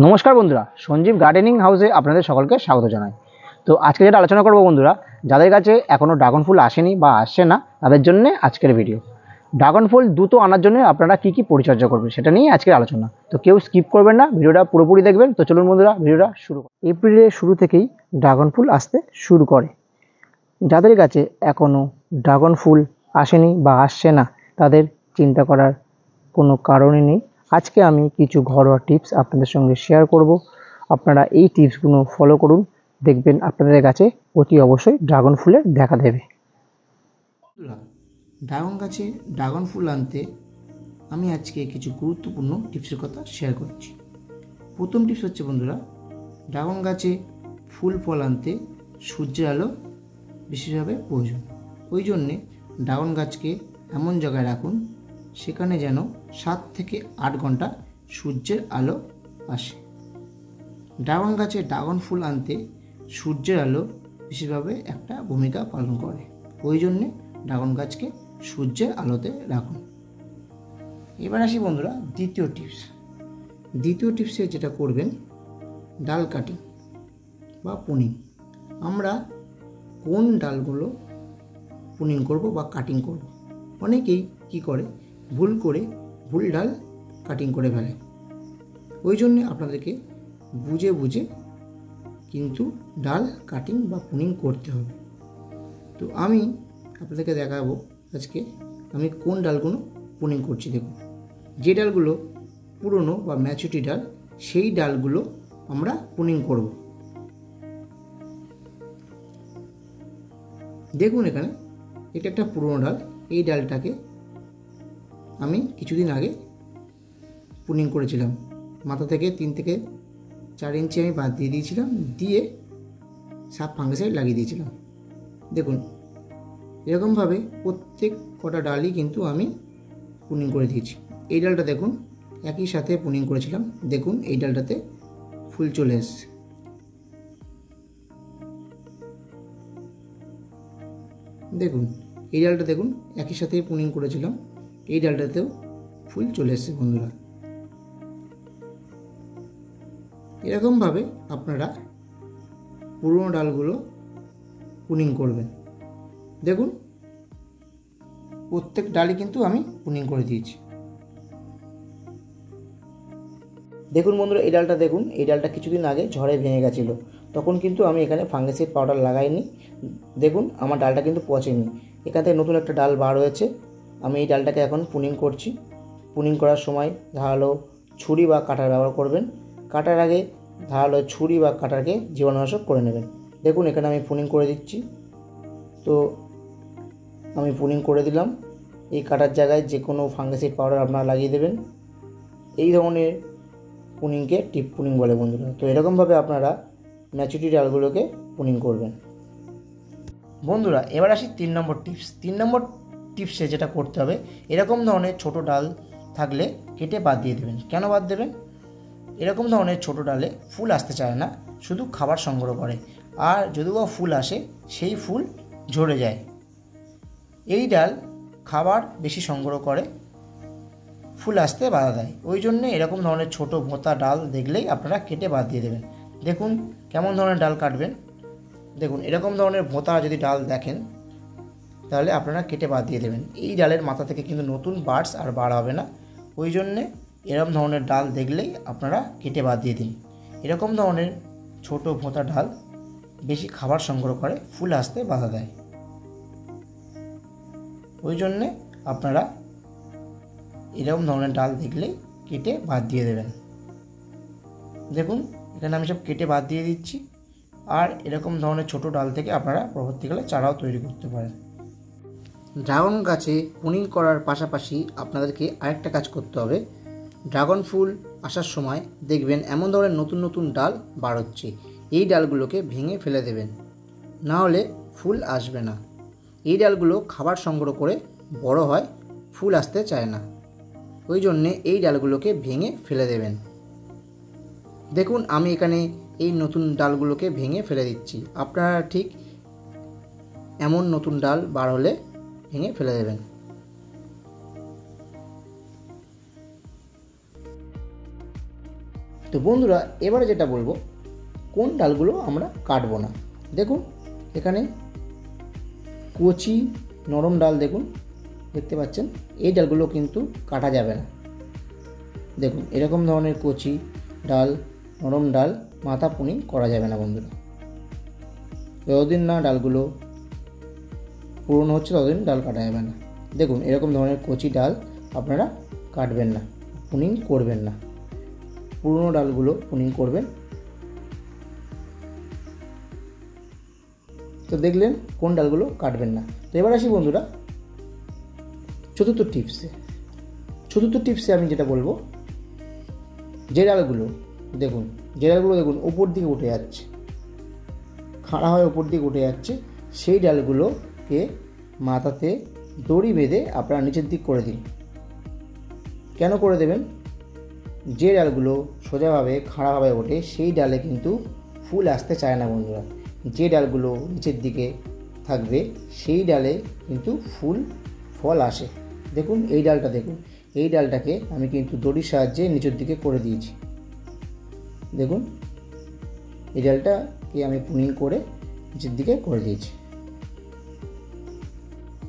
নমস্কার বন্ধুরা, সঞ্জীব গার্ডেনিং হাউসে আপনাদের সকলকে স্বাগত জানাই। তো আজকে যেটা আলোচনা করব বন্ধুরা, যাদের কাছে এখনও ড্রাগন ফুল আসেনি বা আসছে না তাদের জন্য আজকের ভিডিও। ড্রাগন ফুল দ্রুত আনার জন্য আপনারা কি কি পরিচর্যা করবেন সেটা নিয়ে আজকের আলোচনা। তো কেউ স্কিপ করবেন না, ভিডিওটা পুরোপুরি দেখবেন। তো চলুন বন্ধুরা, ভিডিওটা শুরু করি। এপ্রিলের শুরু থেকেই ড্রাগন ফুল আসতে শুরু করে। যাদের কাছে এখনও ড্রাগন ফুল আসেনি বা আসছে না তাদের চিন্তা করার কোনো কারণই নেই। আজকে আমি কিছু ঘরোয়া টিপস আপনাদের সঙ্গে শেয়ার করব। আপনারা এই টিপসগুলো ফলো করুন, দেখবেন আপনাদের কাছে অতি অবশ্যই ড্রাগন ফুলের দেখা দেবে। ড্রাগন গাছে ড্রাগন ফুল আনতে আমি আজকে কিছু গুরুত্বপূর্ণ টিপসের কথা শেয়ার করছি। প্রথম টিপস হচ্ছে বন্ধুরা, ড্রাগন গাছে ফুল ফল আনতে সূর্যের আলো বিশেষভাবে প্রয়োজন। ওই জন্যে ড্রাগন গাছকে এমন জায়গায় রাখুন সেখানে যেন 7 থেকে 8 ঘন্টা সূর্যের আলো আসে। ড্রাগন গাছে ড্রাগন ফুল আনতে সূর্যের আলো বিশেষভাবে একটা ভূমিকা পালন করে। ওই জন্যে ড্রাগন গাছকে সূর্যের আলোতে রাখুন। এবার আসি বন্ধুরা দ্বিতীয় টিপস। দ্বিতীয় টিপসে যেটা করবেন, ডাল কাটিং বা পুনিং। আমরা কোন ডালগুলো পুনিং করব বা কাটিং করব, অনেকেই কি করে ভুল ডাল কাটিং করে ফেলে। ওই জন্যে আপনাদেরকে বুঝে বুঝে কিন্তু ডাল কাটিং বা পুনিং করতে হবে। তো আমি আপনাদেরকে দেখাবো আজকে আমি কোন ডালগুলো পুনিং করছি। দেখুন, যে ডালগুলো পুরনো বা ম্যাচুরিটি ডাল সেই ডালগুলো আমরা পুনিং করব। দেখুন এখানে এটা একটা পুরনো ডাল। এই ডালটাকে আমি কিছুদিন আগে পুনিং করেছিলাম। মাথা থেকে 3 থেকে 4 ইঞ্চি আমি বাদ দিয়ে দিয়েছিলাম, দিয়ে সাব ফাঙ্গিসাইড লাগিয়ে দিয়েছিলাম। দেখুন এরকমভাবে প্রত্যেক কটা ডালই কিন্তু আমি পুনিং করে দিয়েছি। এই ডালটা দেখুন একই সাথে পুনিং করেছিলাম। দেখুন এই ডালটাতে ফুল চলে এসছে। দেখুন এই ডালটা দেখুন একই সাথে পুনিং করেছিলাম, এই ডালটাতেও ফুল চলে এসছে বন্ধুরা। এরকমভাবে আপনারা পুরনো ডালগুলো পুনিং করবেন। দেখুন প্রত্যেক ডালই কিন্তু আমি পুনিং করে দিয়েছি। দেখুন বন্ধুরা এই ডালটা দেখুন, এই ডালটা কিছুদিন আগে ঝড়ে ভেঙে গেছিলো, তখন কিন্তু আমি এখানে ফাঙ্গিসাইড পাউডার লাগাইনি। দেখুন আমার ডালটা কিন্তু পচেনি, এখান থেকে নতুন একটা ডাল বার হয়েছে। আমি এই ডালটাকে এখন পুনিং করছি। পুনিং করার সময় ধারালো ছুরি বা কাটার ব্যবহার করবেন। কাটার আগে ধারালো ছুরি বা কাটারকে জীবাণুনাশক করে নেবেন। দেখুন এখানে আমি পুনিং করে দিচ্ছি। তো আমি পুনিং করে দিলাম। এই কাটার জায়গায় যে কোনো ফাঙ্গিসাইড পাউডার আপনারা লাগিয়ে দেবেন। এই ধরনের পুনিংকে টিপ পুনিং বলে বন্ধুরা। তো এরকমভাবে আপনারা ম্যাচুরিটি ডালগুলোকে পুনিং করবেন বন্ধুরা। এবার আসি 3 নম্বর টিপস। 3 নম্বর টিপসে যেটা করতে হবে, এরকম ধরনের ছোট ডাল থাকলে কেটে বাদ দিয়ে দেবেন। কেন বাদ দেবেন? এরকম ধরনের ছোট ডালে ফুল আসতে চায় না, শুধু খাবার সংগ্রহ করে। আর যদিও ফুল আসে সেই ফুল ঝরে যায়। এই ডাল খাবার বেশি সংগ্রহ করে, ফুল আসতে বাধা দেয়। ওই জন্যে এরকম ধরনের ছোট ভোঁতা ডাল দেখলেই আপনারা কেটে বাদ দিয়ে দেবেন। দেখুন কেমন ধরনের ডাল কাটবেন। দেখুন এরকম ধরনের ভোঁতা যদি ডাল দেখেন তাহলে আপনারা কেটে বাদ দিয়ে দেবেন। এই ডালের মাথা থেকে কিন্তু নতুন বার্ডস আর বার হবে না। ওই জন্যে এরকম ধরনের ডাল দেখলেই আপনারা কেটে বাদ দিয়ে দিন। এরকম ধরনের ছোট ভোঁতা ডাল বেশি খাবার সংগ্রহ করে, ফুল আসতে বাধা দেয়। ওই জন্যে আপনারা এরকম ধরনের ডাল দেখলেই কেটে বাদ দিয়ে দেবেন। দেখুন এখানে আমি সব কেটে বাদ দিয়ে দিচ্ছি। আর এরকম ধরনের ছোট ডাল থেকে আপনারা পরবর্তীকালে চারাও তৈরি করতে পারেন। ড্রাগন গাছে পুনিং করার পাশাপাশি আপনাদেরকে আরেকটা কাজ করতে হবে। ড্রাগন ফুল আসার সময় দেখবেন এমন ধরনের নতুন নতুন ডাল বার হচ্ছে, এই ডালগুলোকে ভেঙে ফেলে দেবেন, না হলে ফুল আসবে না। এই ডালগুলো খাবার সংগ্রহ করে বড় হয়, ফুল আসতে চায় না। ওই জন্যে এই ডালগুলোকে ভেঙে ফেলে দেবেন। দেখুন আমি এখানে এই নতুন ডালগুলোকে ভেঙে ফেলে দিচ্ছি। আপনারা ঠিক এমন নতুন ডাল বার হলে ভেঙে ফেলে দেবেন। তো তো বন্ধুরা এবারে যেটা বলবো কোন ডালগুলো আমরা কাটবো না। দেখুন এখানে কচি নরম ডাল দেখুন, দেখতে পাচ্ছেন, এই ডালগুলো কিন্তু কাটা যাবে না। দেখুন এরকম ধরনের কচি ডাল, নরম ডাল মাথা পুনিং করা যাবে না বন্ধুরা। যতদিন না ডালগুলো পুরনো হচ্ছে ততদিন ডাল কাটা যাবে না। দেখুন এরকম ধরনের কচি ডাল আপনারা কাটবেন না, পুনিং করবেন না। পুরনো ডালগুলো পুনিং করবেন। তো দেখলেন কোন ডালগুলো কাটবেন না। তো এবার আসি বন্ধুরা চতুর্থ টিপসে আমি যেটা বলবো, যে ডালগুলো দেখুন উপর দিকে উঠে যাচ্ছে, খাড়া হয়ে উপর দিকে উঠে যাচ্ছে, সেই ডালগুলোকে মাথাতে দড়ি বেঁধে আপনারা নিচের দিক করে দিন। কেন করে দেবেন? যে ডালগুলো সোজাভাবে খাড়াভাবে ওঠে সেই ডালে কিন্তু ফুল আসতে চায় না বন্ধুরা। যে ডালগুলো নিচের দিকে থাকবে সেই ডালে কিন্তু ফুল ফল আসে। দেখুন এই ডালটা দেখুন, এই ডালটাকে আমি কিন্তু দড়ির সাহায্যে নিচের দিকে করে দিয়েছি। দেখুন এই ডালটাকে আমি পুনিং করে নিচের দিকে করে দিয়েছি।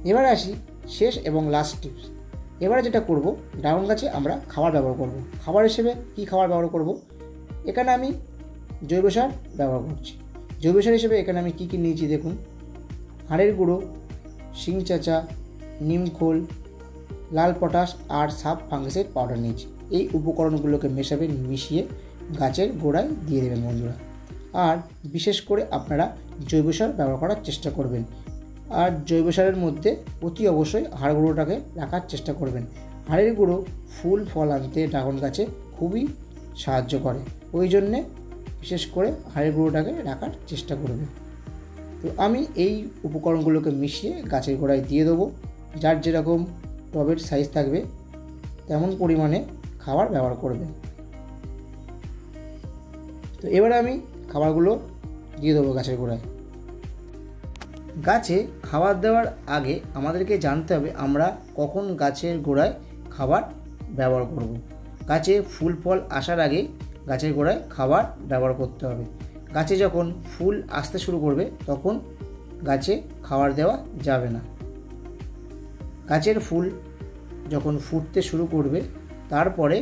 এবার আসি শেষ এবং লাস্ট টিপস। এবারে যেটা করব, ড্রাগন গাছে আমরা খাবার ব্যবহার করব। খাবার হিসেবে কি খাবার ব্যবহার করব? এখানে আমি জৈব সার ব্যবহার করছি। জৈব সার হিসেবে এখানে আমি কী নিয়েছি দেখুন, হাড়ের গুঁড়ো, শিং চাচা, নিমখোল, লাল পটাশ আর সাব ফাঙ্গিসাইড পাউডার নিয়েছি। এই উপকরণগুলোকে মিশিয়ে গাছের গোড়ায় দিয়ে দেবেন বন্ধুরা। আর বিশেষ করে আপনারা জৈব সার ব্যবহার করার চেষ্টা করবেন। আর জৈব সারের মধ্যে অতি অবশ্যই হাড় গুঁড়োটাকে রাখার চেষ্টা করবেন। হাড়ের গুঁড়ো ফুল ফল আনতে ড্রাগন গাছে খুবই সাহায্য করে, ওই জন্যে বিশেষ করে হাড়ের গুঁড়োটাকে রাখার চেষ্টা করবেন। তো আমি এই উপকরণগুলোকে মিশিয়ে গাছের গোড়ায় দিয়ে দেবো। যার যেরকম টবের সাইজ থাকবে তেমন পরিমাণে খাবার ব্যবহার করবেন। তো এবারে আমি খাবারগুলো দিয়ে দেবো গাছের গোড়ায়। গাছে খাবার দেওয়ার আগে আমাদেরকে জানতে হবে আমরা কখন গাছের গোড়ায় খাবার ব্যবহার করব। গাছে ফুল ফল আসার আগে গাছের গোড়ায় খাবার ব্যবহার করতে হবে। গাছে যখন ফুল আসতে শুরু করবে তখন গাছে খাবার দেওয়া যাবে না। গাছের ফুল যখন ফুটতে শুরু করবে তারপরে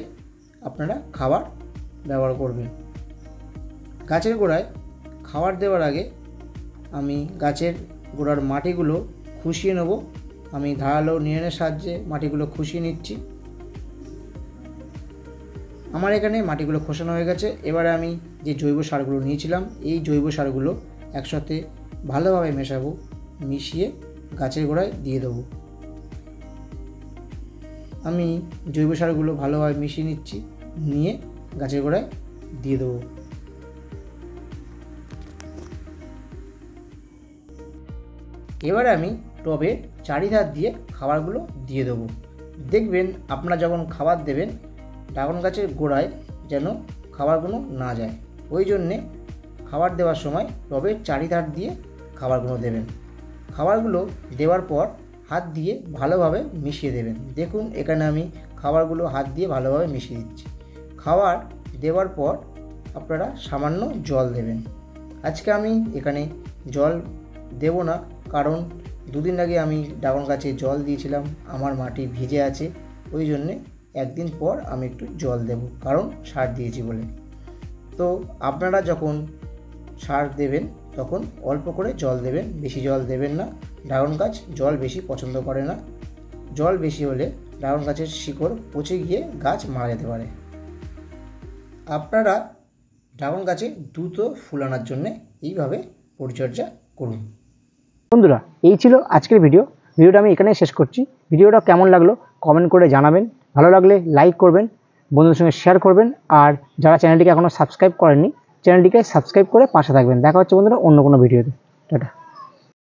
আপনারা খাবার ব্যবহার করবেন। গাছের গোড়ায় খাবার দেওয়ার আগে আমি গাছের গোড়ার মাটিগুলো খুশিয়ে নেব। আমি ধারালো নিড়ানের সাহায্যে মাটিগুলো খুশিয়ে নিচ্ছি। আমার এখানে মাটিগুলো খোসানো হয়ে গেছে। এবারে আমি যে জৈব সারগুলো নিয়েছিলাম এই জৈব সারগুলো একসাথে ভালোভাবে মেশাবো, মিশিয়ে গাছের গোড়ায় দিয়ে দেবো। আমি জৈব সারগুলো ভালোভাবে মিশিয়ে নিচ্ছি, নিয়ে গাছের গোড়ায় দিয়ে দেবো। এবারে আমি টবে চারিধার দিয়ে খাবারগুলো দিয়ে দেবো। দেখবেন আপনারা যখন খাবার দেবেন ড্রাগন গাছের গোড়ায় যেন খাবারগুলো না যায়, ওই জন্যে খাবার দেওয়ার সময় টবের চারিধার দিয়ে খাবারগুলো দেবেন। খাবারগুলো দেওয়ার পর হাত দিয়ে ভালোভাবে মিশিয়ে দেবেন। দেখুন এখানে আমি খাবারগুলো হাত দিয়ে ভালোভাবে মিশিয়ে দিচ্ছি। খাবার দেওয়ার পর আপনারা সামান্য জল দেবেন। আজকে আমি এখানে জল দেব না, কারণ দুদিন আগে আমি ড্রাগন গাছে জল দিয়েছিলাম, আমার মাটি ভিজে আছে, ওই জন্যে একদিন পর আমি একটু জল দেব, কারণ সার দিয়েছি বলে। তো আপনারা যখন সার দেবেন তখন অল্প করে জল দেবেন, বেশি জল দেবেন না। ড্রাগন গাছ জল বেশি পছন্দ করে না। জল বেশি হলে ড্রাগন গাছের শিকড় পচে গিয়ে গাছ মারা যেতে পারে। আপনারা ড্রাগন গাছে দ্রুত ফুল আনার জন্য এইভাবে পরিচর্যা করুন। বন্ধুরা এই ছিল আজকের ভিডিওটা আমি এখানে শেষ করছি। ভিডিওটা কেমন লাগলো কমেন্ট করে জানাবেন। ভালো লাগলে লাইক করবেন, বন্ধুদের সঙ্গে শেয়ার করবেন, আর যারা চ্যানেলটিকে এখনও সাবস্ক্রাইব করেননি চ্যানেলটিকে সাবস্ক্রাইব করে পাশে থাকবেন। দেখা হচ্ছে বন্ধুরা অন্য কোনো ভিডিওতে। টাটা।